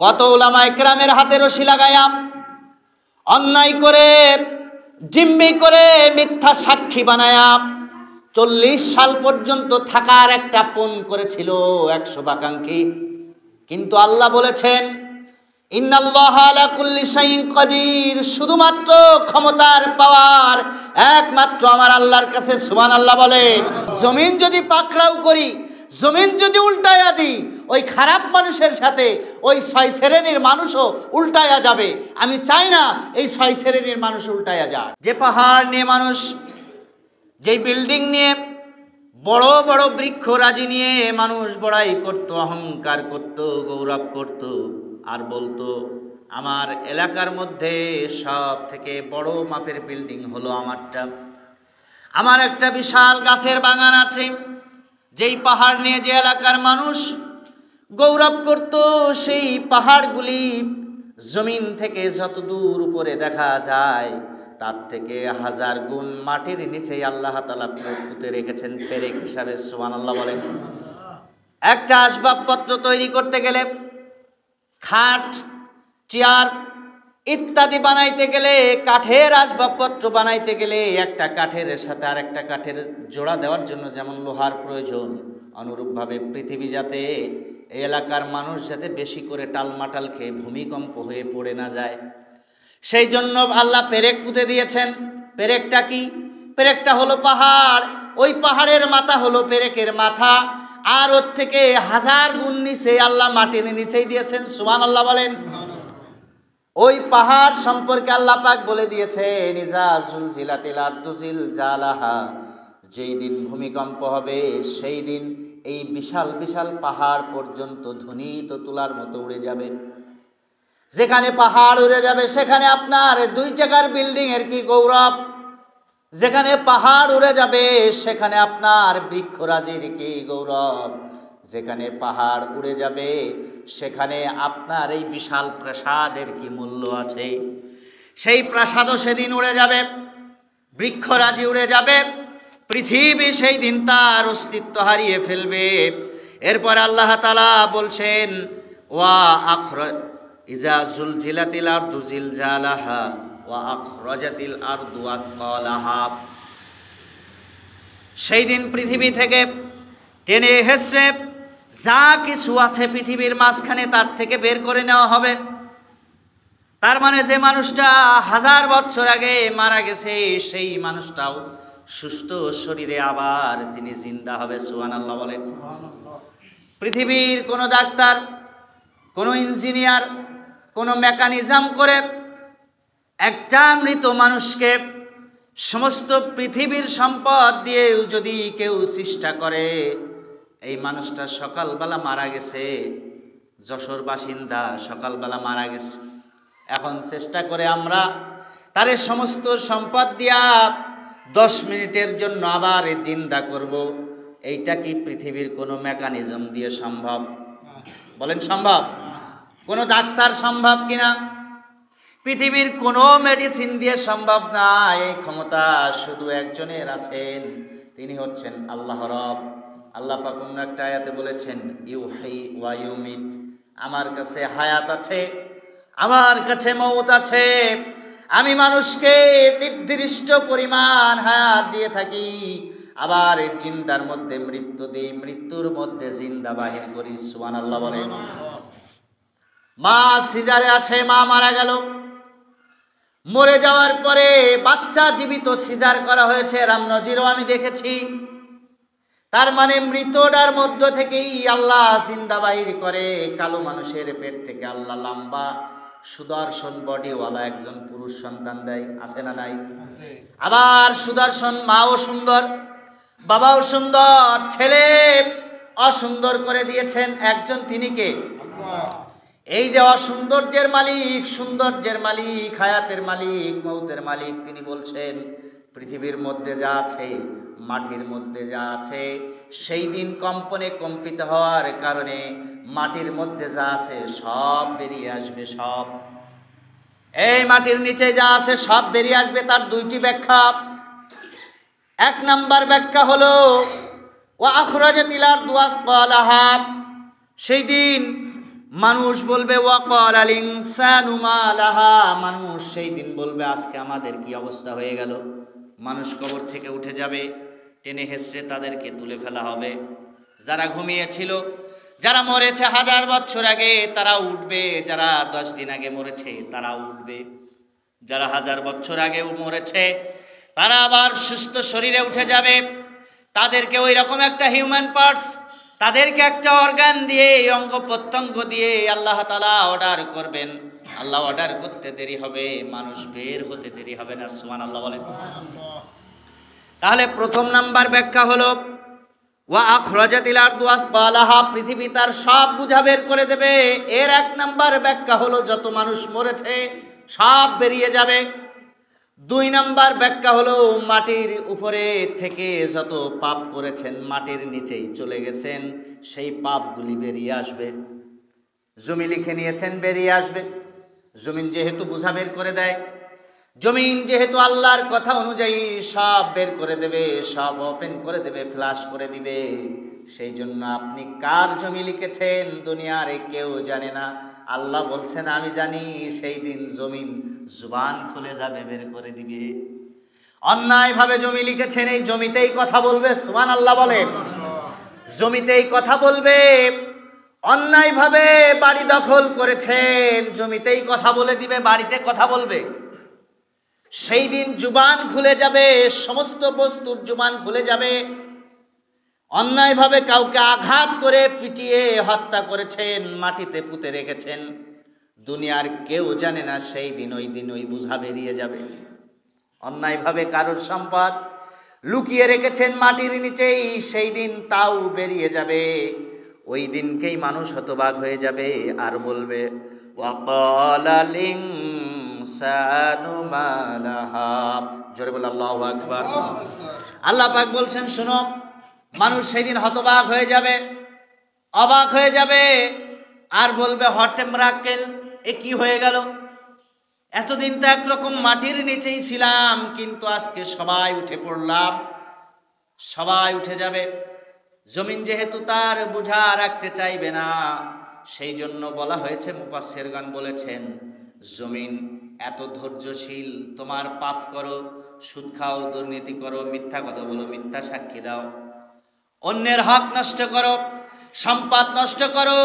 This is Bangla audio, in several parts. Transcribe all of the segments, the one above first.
কত উলামা ইকরামের হাতে রশি লাগায়া অন্যায় করে জিম্মি করে মিথ্যা সাক্ষী বানায়া 40 সাল পর্যন্ত থাকার একটা পণ করেছিল 100 বাকাঙ্ক্ষী। কিন্তু আল্লাহ বলেছেন ইন্নাল্লাহা আলা কুল্লি শাইইন কাদির, শুধুমাত্র ক্ষমতার পাওয়ার একমাত্র আমার আল্লাহর কাছে। সুবহানাল্লাহ বলে। জমিন যদি পাকড়াও করি, জমিন যদি উল্টায়া দিই, ওই খারাপ মানুষের সাথে ওই 6 শ্রেণীর মানুষও উল্টায়া যাবে। আমি চাই না এই 6 শ্রেণীর মানুষ উল্টায়া যায়। যে পাহাড় নিয়ে মানুষ, যেই বিল্ডিং নিয়ে, বড় বড় বৃক্ষরাজি নিয়ে মানুষ বড়াই করত, অহংকার করত, গৌরব করত, আর বলতো আমার এলাকার মধ্যে সব থেকে বড় মাপের বিল্ডিং হলো আমারটা, আমার একটা বিশাল গাছের বাগান আছে। যেই পাহাড় নিয়ে যে এলাকার মানুষ গৌরব করত, সেই পাহাড়গুলি জমিন থেকে যত দূর উপরে দেখা যায় তার থেকে 1000 গুণ মাটির নিচে আল্লাহ তাআলা পুঁতে রেখেছেন পেরেক হিসাবে। সুবহানাল্লাহ বলেন। একটা আসবাবপত্র তৈরি করতে গেলে, খাট, চেয়ার ইত্যাদি বানাইতে গেলে, কাঠের আসবাবপত্র বানাইতে গেলে একটা কাঠের সাথে আর একটা কাঠের জোড়া দেওয়ার জন্য যেমন লোহার প্রয়োজন, অনুরূপভাবে পৃথিবী যাতে এই এলাকার মানুষ যাতে বেশি করে টালমাটাল খেয়ে ভূমিকম্প হয়ে পড়ে না যায়, সেই জন্য আল্লাহ পেরেক পুঁতে দিয়েছেন। পেরেকটা কি? পেরেকটা হলো পাহাড়, ওই পাহাড়ের মাথা হলো পেরেকের মাথা, আর ওর থেকে 1000 গুণ নিচে আল্লাহ মাটির নিচেই দিয়েছেন। সুবহানাল্লাহ বলেন। ওই পাহাড় সম্পর্কে আল্লাহ পাক বলে দিয়েছেন ইজা জুলজিলাতিল আরদু জিলজালাহা, যেই দিন ভূমিকম্প হবে সেই দিন এই বিশাল বিশাল পাহাড় পর্যন্ত ধ্বনিত তুলার মতো উড়ে যাবে। যেখানে পাহাড় উড়ে যাবে সেখানে আপনার 2 টাকার বিল্ডিং এর কি গৌরব, যেখানে পাহাড় উড়ে যাবে সেখানে আপনার বৃক্ষরাজির কি গৌরব, যেখানে পাহাড় উড়ে যাবে সেখানে আপনার এই বিশাল প্রাসাদের কি মূল্য আছে। সেই প্রাসাদও সেদিন উড়ে যাবে, বৃক্ষরাজি উড়ে যাবে, পৃথিবী সেই দিন তার অস্তিত্ব হারিয়ে ফেলবে। এরপর আল্লাহ তাআলা বলছেন ওয়া আখরাজ ইজা জুলজিলাতিল আরদু জিলজালাহা ওয়া আখরাজাতিল আরদু আসকালাহা, সেই দিন পৃথিবী থেকে টেনে হেসড়ে যা কিছু আছে পৃথিবীর মাঝখানে তার থেকে বের করে নেওয়া হবে। তার মানে যে মানুষটা 1000 বছর আগে মারা গেছে সেই মানুষটাও সুস্থ শরীরে আবার তিনি জিন্দা হবে। সুবহানাল্লাহ বলেন। পৃথিবীর কোনো ডাক্তার, কোনো ইঞ্জিনিয়ার, কোনো মেকানিজম করে একটা মৃত মানুষকে সমস্ত পৃথিবীর সম্পদ দিয়েও যদি কেউ চেষ্টা করে, এই মানুষটা সকালবেলা মারা গেছে, যশোর বাসিন্দা, সকালবেলা মারা গেছে, এখন চেষ্টা করে আমরা তারে সমস্ত সম্পদ দিয়া 10 মিনিটের জন্য আবার জিন্দা করব, এইটা কি পৃথিবীর কোনো মেকানিজম দিয়ে সম্ভব? বলেন সম্ভব? কোনো ডাক্তার সম্ভব কিনা? পৃথিবীর কোনো মেডিসিন দিয়ে সম্ভব না। এই ক্ষমতা শুধু একজনের আছেন, তিনি হচ্ছেন আল্লাহ রব। আল্লাহ পাক অন্য একটা আয়াতে বলেছেন ইউহি ওয়া ইউমিত, আমার কাছে হায়াত আছে, আমার কাছে মওত আছে, আমি মানুষকে নির্দিষ্ট পরিমাণ হায়াত দিয়ে থাকি, আবার এই জিন্দার মধ্যে মৃত্যু দিই, মৃত্যুর মধ্যে জিন্দা বাহির করি। সুবহানাল্লাহ বলেন। মা সিজারে আছে, মা মারা গেল, মরে যাওয়ার পরে বাচ্চা জীবিত সিজার করা হয়েছে, রামনজিরও আমি দেখেছি। তার মানে মৃতটার মধ্য থেকেই আল্লাহ জিন্দা বাহির করে। কালো মানুষের পেট থেকে আল্লাহ লম্বা সুদর্শন বডিওয়ালা একজন পুরুষ সন্তান দেয়, আছে না নাই? আবার সুদর্শন মাও সুন্দর, বাবাও সুন্দর, ছেলে অসুন্দর করে দিয়েছেন একজন, তিনি কে? এই যে অসৌন্দর্যের মালিক, সৌন্দর্যের মালিক, হায়াতের মালিক, মৌতের মালিক, তিনি বলছেন পৃথিবীর মধ্যে যা আছে, মাটির মধ্যে যা আছে, সেই দিন কম্পনে কম্পিত হওয়ার কারণে মাটির মধ্যে যা আছে সব বেরিয়ে আসবে। সব এই মাটির নিচে যা আছে সব বেরিয়ে আসবে। তার 2টি ব্যাখ্যা। 1 নাম্বার ব্যাখ্যা হলো ওয়া আখরাজাতিল আরদু আসকালাহা, সেই দিন মানুষ বলবে ওয়াকালাল ইনসানু মা লাহা, মানুষ সেই দিন বলবে আজকে আমাদের কি অবস্থা হয়ে গেল। মানুষ কবর থেকে উঠে যাবে, টেনে হেসড়ে তাদেরকে তুলে ফেলা হবে। যারা ঘুমিয়েছিল, যারা মরেছে 1000 বছর আগে তারা উঠবে, যারা 10 দিন আগে মরেছে তারা উঠবে, যারা 1000 বছর আগেও মরেছে তারা আবার সুস্থ শরীরে উঠে যাবে। তাদেরকে ওই রকম একটা হিউম্যান পার্টস, তাদেরকে একটা অর্গান দিয়ে, অঙ্গ প্রত্যঙ্গ দিয়ে আল্লাহ তাআলা অর্ডার করবেন। আল্লাহ অর্ডার করতে দেরি হবে, মানুষ বের হতে দেরি হবে না। সুবহানাল্লাহ বলেন। তাহলে প্রথম নাম্বার ব্যাখ্যা হলো ওয়া আখরাজাতিল আরদু আসবালাহা, পৃথিবী তার সব বোঝা বের করে দেবে। এর 1 নাম্বার ব্যাখ্যা হলো যত মানুষ মরেছে সব বেরিয়ে যাবে। 2 নাম্বার ব্যাখ্যা হলো মাটির উপরে থেকে যত পাপ করেছেন মাটির নিচেই চলে গেছেন, সেই পাপগুলি বেরিয়ে আসবে। জমি লিখে নিয়েছেন, বেরিয়ে আসবে। জমিন যেহেতু বোঝা বের করে দেয়, জমিন যেহেতু আল্লাহর কথা অনুযায়ী সব বের করে দেবে, সব ওপেন করে দেবে, ফ্লাশ করে দিবে, সেই জন্য আপনি কার জমি লিখেছেন দুনিয়ার কেউ জানে না। আল্লাহ বলছেন আমি জানি। সেই দিন জমিন জুবান খুলে যাবে, বের করে দিবে। অন্যায় ভাবে জমি লিখেছেন, এই জমিতেই কথা বলবে। সুবহানাল্লাহ বলেন। জমিতেই কথা বলবে। অন্যায় ভাবে বাড়ি দখল করেছেন, জমিতেই কথা বলে দিবে, বাড়িতে কথা বলবে। সেই দিন জুবান খুলে যাবে, সমস্ত বস্তুর জুবান খুলে যাবে। অন্যায়ভাবে কাউকে আঘাত করে পিটিয়ে হত্যা করেছেন, মাটিতে পুঁতে রেখেছেন, দুনিয়ার কেউ জানে না। সেই দিন ওই বোঝা বেরিয়ে যাবে। অন্যায়ভাবে কারোর সম্পদ লুকিয়ে রেখেছেন মাটির নিচেই, সেই দিন তাও বেরিয়ে যাবে। ওই দিনকেই মানুষ হতবাক হয়ে যাবে আর বলবে ওয়াকালাল ইনসানু মা লাহা। জোরে বল আল্লাহু আকবার। আল্লাহ পাক বলছেন শোনো, মানুষ সেদিন হতবাক হয়ে যাবে, অবাক হয়ে যাবে আর বলবে হটে মিরাকেল, এ কি হয়ে গেল? এতদিন তো একরকম মাটির নিচেই ছিলাম, কিন্তু আজকে সবাই উঠে পড়লাম। সবাই উঠে যাবে। জমিন যেহেতু তার বোঝা রাখতে চাইবে না, সেই জন্য বলা হয়েছে, মুফাসসিরগণ বলেছেন জমিন এত ধৈর্যশীল, তোমার পাপ করো, সুদ খাও, দুর্নীতি করো, মিথ্যা কথা বলো, মিথ্যা সাক্ষী দাও, অন্যের হক নষ্ট করো, সম্পদ নষ্ট করো,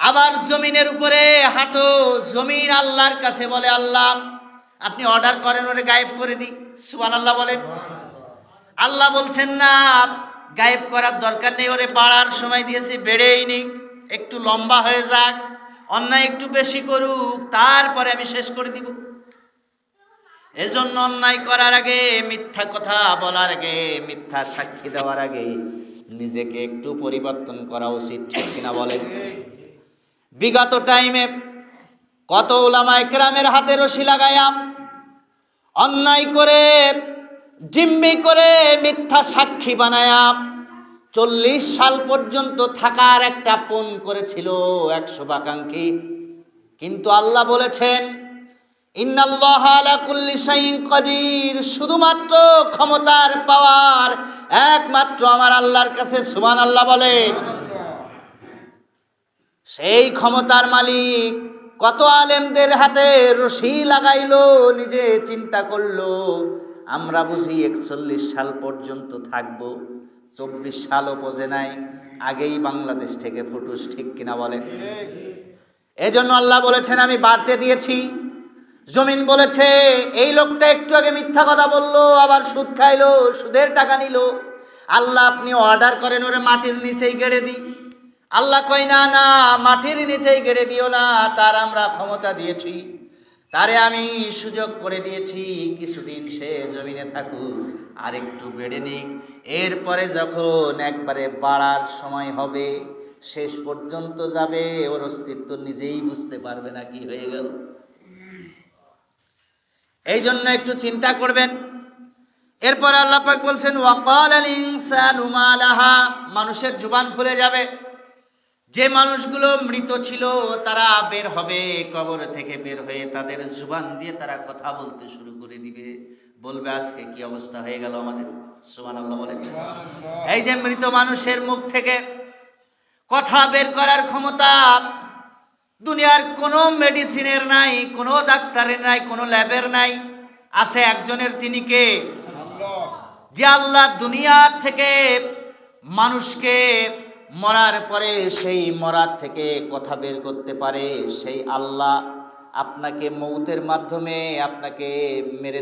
আবার জমিনের উপরে হাঁটো। জমিন আল্লাহর কাছে বলে আল্লাহ আপনি অর্ডার করেন ওরে গায়েব করে দিই। সুবহানাল্লাহ বলেন। আল্লাহ বলছেন না গায়েব করার দরকার নেই, ওরে বাড়ার সময় দিয়েছি, বেড়েই নি, একটু লম্বা হয়ে যাক, অন্যায় একটু বেশি করুক, তারপরে আমি শেষ করে দিব। এজন্য অন্যায় করার আগে, মিথ্যা কথা বলার আগে, মিথ্যা সাক্ষী দেওয়ার আগে নিজেকে একটু পরিবর্তন করা উচিত, ঠিক কিনা বলেন? বিগত টাইমে কত উলামায়ে কেরামের হাতে রশি লাগায়া অন্যায় করে, জিম্মি করে, মিথ্যা সাক্ষী বানায়া 40 সাল পর্যন্ত থাকার একটা পণ করেছিল 100 বাকাঙ্ক্ষী। কিন্তু আল্লাহ বলেছেন ইন্নাল্লাহা আলা কুল্লি শাইইন কাদির, শুধুমাত্র ক্ষমতার পাওয়ার একমাত্র আমার আল্লাহর কাছে। সুবহানাল্লাহ বলেন। সেই ক্ষমতার মালিক কত আলেমদের হাতে রশি লাগাইলো, নিজে চিন্তা করলো আমরা বুঝি 41 সাল পর্যন্ত থাকবো, 24 সালও বোঝে নাই, আগেই বাংলাদেশ থেকে ফুটুস, ঠিক কিনা বলেন? এজন্য আল্লাহ বলেছেন আমি বাড়তে দিয়েছি। জমিন বলেছে এই লোকটা একটু আগে মিথ্যা কথা বললো, আবার সুদ খাইলো, সুদের টাকা নিল, আল্লাহ আপনি অর্ডার করেন ওরে মাটির নিচেই গেড়ে দিই। আল্লাহ কয় না না, মাটির নিচেই গেড়ে দিও না, তার আমরা ক্ষমতা দিয়েছি, তারে আমি সুযোগ করে দিয়েছি, কিছুদিন সে জমিনে থাকুক, আর একটু বেড়ে নিক, এরপরে যখন একবারে বাড়ার সময় হবে, শেষ পর্যন্ত যাবে, ওর অস্তিত্ব নিজেই বুঝতে পারবে না কি হয়ে গেল। এই জন্য একটু চিন্তা করবেন। এরপর আল্লাহ পাক বলছেন ওয়াকালাল ইনসানু মা লাহা, মানুষের জুবান খুলে যাবে। যে মানুষগুলো মৃত ছিল তারা বের হবে কবর থেকে, বের হয়ে তাদের জুবান দিয়ে তারা কথা বলতে শুরু করে দিবে, বলবে আজকে কি অবস্থা হয়ে গেল আমাদের। সুবহানাল্লাহ বলেন। এই যে মৃত মানুষের মুখ থেকে কথা বের করার ক্ষমতা, দুনিয়ার কোনো মেডিসিনের নাই, কোনো ডাক্তারের নাই, কোনো ল্যাবের নাই, আছে একজনের, তিনি কে? যে আল্লাহ দুনিয়ার থেকে মানুষকে মরার পরে সেই মরার থেকে কথা বের করতে পারে, সেই আল্লাহ আপনাকে মৌতের মাধ্যমে আপনাকে মেরে